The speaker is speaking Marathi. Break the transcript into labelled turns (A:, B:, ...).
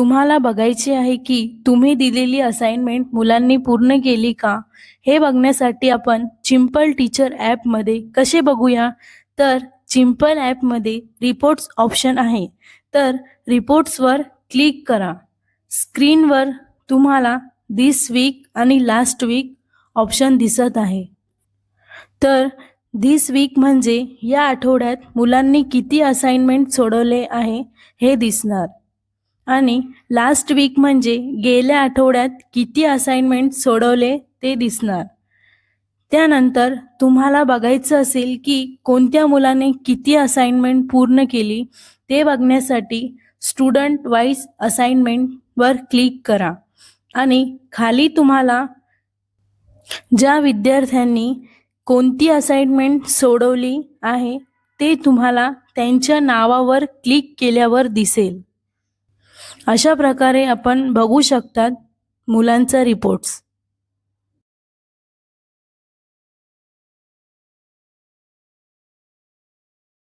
A: तुम्हाला बघायचे आहे की तुम्ही दिलेली असाइनमेंट मुलांनी पूर्ण केली का? हे बघण्यासाठी आपण चिंपल टीचर ॲपमध्ये कसे बघूया? तर चिंपल ॲपमध्ये रिपोर्ट्स ऑप्शन आहे. तर रिपोर्ट्सवर क्लिक करा. स्क्रीनवर तुम्हाला धिस वीक आणि लास्ट वीक ऑप्शन दिसत आहे. तर धिस वीक म्हणजे या आठवड्यात मुलांनी किती असाइनमेंट सोडवले आहे हे दिसणार. आणि लास्ट वीक म्हणजे गेल्या आठवड्यात किती असाइनमेंट सोडवले ते दिसणार. त्यानंतर तुम्हाला बघायचं असेल की कोणत्या मुलाने किती असाइनमेंट पूर्ण केली ते बघण्यासाठी स्टुडंट वाईज असाइनमेंटवर क्लिक करा आणि खाली तुम्हाला ज्या विद्यार्थ्यांनी कोणती असाइनमेंट सोडवली आहे ते तुम्हाला त्यांच्या नावावर क्लिक केल्यावर दिसेल. अशा प्रकारे आपण बघू शकतात मुलांचा रिपोर्ट्स.